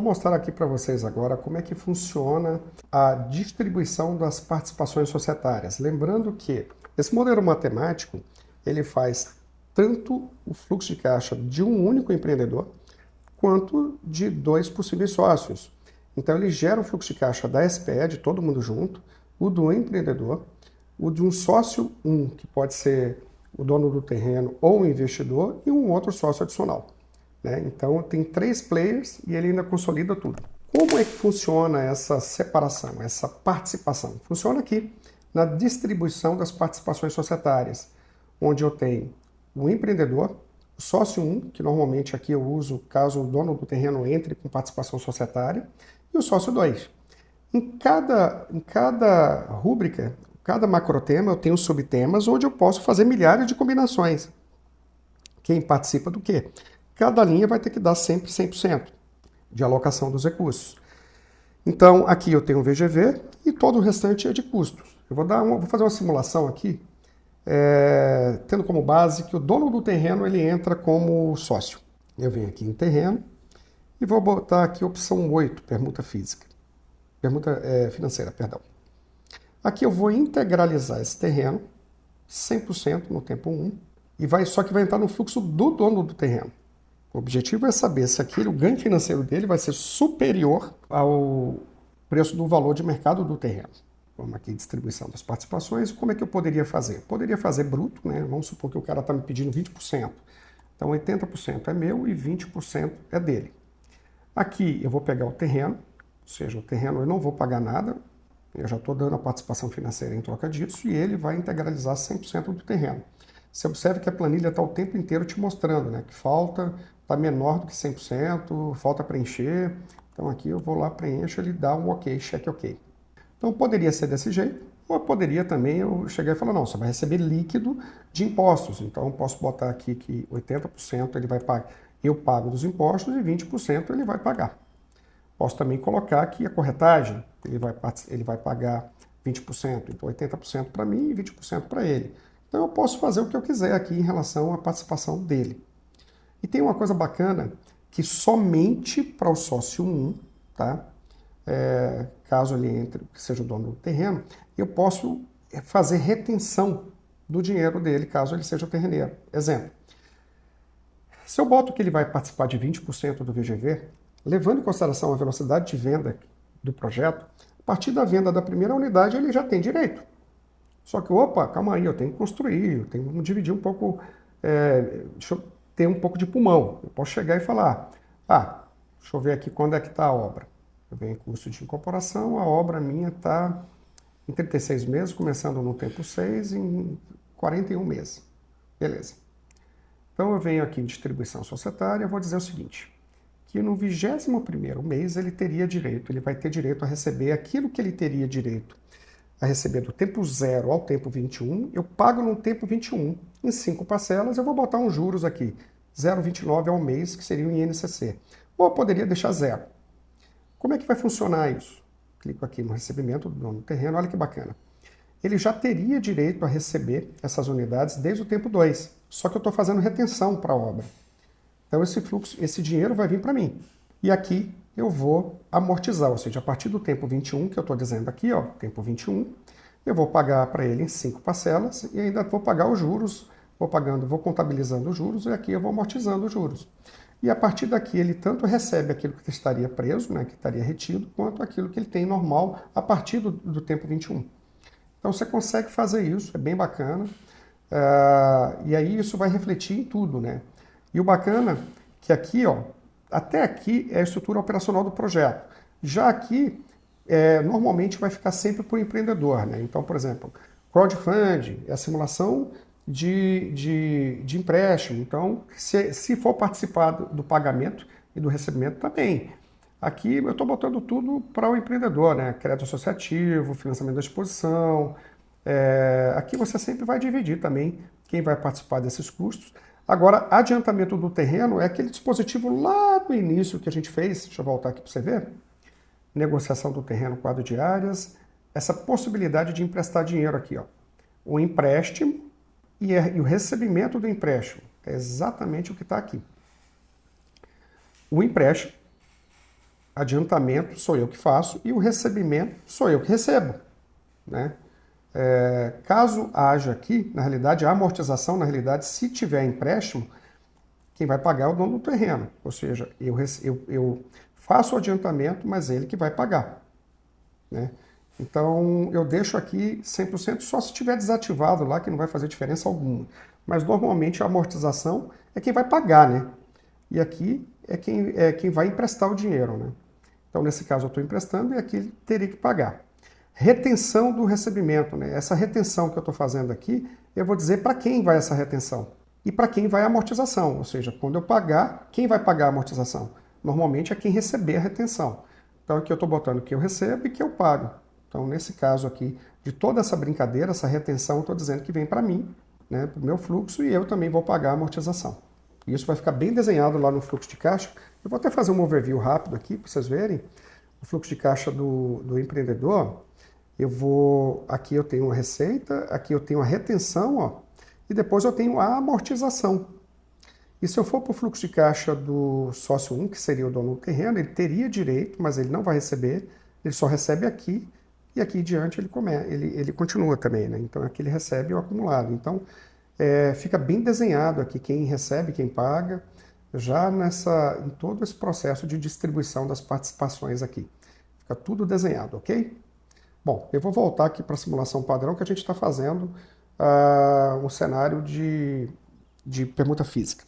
vou mostrar aqui para vocês agora como é que funciona a distribuição das participações societárias. Lembrando que esse modelo matemático, ele faz tanto o fluxo de caixa de um único empreendedor, quanto de dois possíveis sócios. Então ele gera o fluxo de caixa da SPE, de todo mundo junto, o do empreendedor, o de um sócio, que pode ser o dono do terreno ou o investidor, e um outro sócio adicional. Então tem 3 players e ele ainda consolida tudo. Como é que funciona essa separação, essa participação? Funciona aqui na distribuição das participações societárias, onde eu tenho o empreendedor, o sócio 1, que normalmente aqui eu uso caso o dono do terreno entre com participação societária, e o sócio 2. Em cada rúbrica, cada macrotema, eu tenho subtemas onde eu posso fazer milhares de combinações. Quem participa do quê? Cada linha vai ter que dar sempre 100% de alocação dos recursos. Então, aqui eu tenho o VGV e todo o restante é de custos. Eu vou fazer uma simulação aqui, tendo como base que o dono do terreno ele entra como sócio. Eu venho aqui em terreno e vou botar aqui a opção 8, permuta financeira, perdão. Aqui eu vou integralizar esse terreno 100% no tempo 1 só que vai entrar no fluxo do dono do terreno. O objetivo é saber se o ganho financeiro dele vai ser superior ao preço do valor de mercado do terreno. Vamos aqui, distribuição das participações. Como é que eu poderia fazer? Poderia fazer bruto, né? Vamos supor que o cara está me pedindo 20%. Então 80% é meu e 20% é dele. Aqui eu vou pegar o terreno, ou seja, o terreno eu não vou pagar nada, eu já estou dando a participação financeira em troca disso e ele vai integralizar 100% do terreno. Você observa que a planilha está o tempo inteiro te mostrando, né, que falta, está menor do que 100%, falta preencher. Então aqui eu vou lá, preencho, ele dá um ok, cheque ok. Então poderia ser desse jeito, ou poderia também eu chegar e falar, não, você vai receber líquido de impostos. Então eu posso botar aqui que 80% ele vai pagar, eu pago dos impostos e 20% ele vai pagar. Posso também colocar aqui a corretagem, ele vai pagar 20%, então 80% para mim e 20% para ele. Então eu posso fazer o que eu quiser aqui em relação à participação dele. E tem uma coisa bacana, que somente para o sócio 1, tá? Caso ele entre, que seja o dono do terreno, eu posso fazer retenção do dinheiro dele, caso ele seja o terreneiro. Exemplo, se eu boto que ele vai participar de 20% do VGV, levando em consideração a velocidade de venda do projeto, a partir da venda da primeira unidade ele já tem direito. Só que, opa, calma aí, eu tenho que construir, eu tenho que dividir um pouco, deixa eu ter um pouco de pulmão. Eu posso chegar e falar, deixa eu ver aqui quando é que está a obra. Eu venho em curso de incorporação, a obra minha está em 36 meses, começando no tempo 6, em 41 meses. Beleza. Então eu venho aqui em distribuição societária, eu vou dizer o seguinte, que no 21º mês ele vai ter direito a receber aquilo que ele teria direito a receber do tempo 0 ao tempo 21, eu pago no tempo 21, em 5 parcelas, eu vou botar uns juros aqui, 0,29 ao mês, que seria o INCC. Ou eu poderia deixar 0. Como é que vai funcionar isso? Clico aqui no recebimento do dono do terreno, olha que bacana. Ele já teria direito a receber essas unidades desde o tempo 2, só que eu estou fazendo retenção para a obra. Então esse dinheiro vai vir para mim. E aqui eu vou amortizar, ou seja, a partir do tempo 21, que eu estou dizendo aqui, tempo 21, eu vou pagar para ele em 5 parcelas e ainda vou pagar os juros, vou contabilizando os juros e aqui eu vou amortizando os juros. E a partir daqui ele tanto recebe aquilo que estaria preso, né, que estaria retido, quanto aquilo que ele tem normal a partir do tempo 21. Então você consegue fazer isso, é bem bacana, e aí isso vai refletir em tudo, né? E o bacana que aqui, até aqui é a estrutura operacional do projeto. Já aqui, normalmente vai ficar sempre para o empreendedor, né? Então, por exemplo, crowdfunding é a simulação de empréstimo. Então, se for participar do pagamento e do recebimento, também. Aqui eu estou botando tudo para o empreendedor, né? Crédito associativo, financiamento da exposição. Aqui você sempre vai dividir também quem vai participar desses custos. Agora, adiantamento do terreno é aquele dispositivo lá no início que a gente fez. Deixa eu voltar aqui para você ver. Negociação do terreno, quadro de áreas. Essa possibilidade de emprestar dinheiro aqui, o empréstimo e o recebimento do empréstimo. É exatamente o que está aqui. O empréstimo, adiantamento sou eu que faço e o recebimento sou eu que recebo, né? Caso haja aqui, na realidade, a amortização, na realidade, se tiver empréstimo, quem vai pagar é o dono do terreno. Ou seja, eu faço o adiantamento, mas ele que vai pagar, né? Então, eu deixo aqui 100% só se estiver desativado lá, que não vai fazer diferença alguma. Mas, normalmente, a amortização é quem vai pagar, né? E aqui é quem vai emprestar o dinheiro, né? Então, nesse caso, eu estou emprestando e aqui ele teria que pagar. Retenção do recebimento, né? Essa retenção que eu estou fazendo aqui, eu vou dizer para quem vai essa retenção e para quem vai a amortização. Ou seja, quando eu pagar, quem vai pagar a amortização? Normalmente é quem receber a retenção. Então aqui eu estou botando que eu recebo e que eu pago. Então nesse caso aqui, de toda essa brincadeira, essa retenção, eu estou dizendo que vem para mim, né, para o meu fluxo, e eu também vou pagar a amortização. E isso vai ficar bem desenhado lá no fluxo de caixa. Eu vou até fazer um overview rápido aqui para vocês verem o fluxo de caixa do empreendedor. Aqui eu tenho a receita, aqui eu tenho a retenção, ó, e depois eu tenho a amortização. E se eu for para o fluxo de caixa do sócio 1, que seria o dono do terreno, ele teria direito, mas ele não vai receber, ele só recebe aqui, e aqui em diante ele continua também, né? Então aqui ele recebe o acumulado. Então fica bem desenhado aqui quem recebe, quem paga, já em todo esse processo de distribuição das participações aqui. Fica tudo desenhado, ok? Bom, eu vou voltar aqui para a simulação padrão que a gente está fazendo um cenário de permuta física.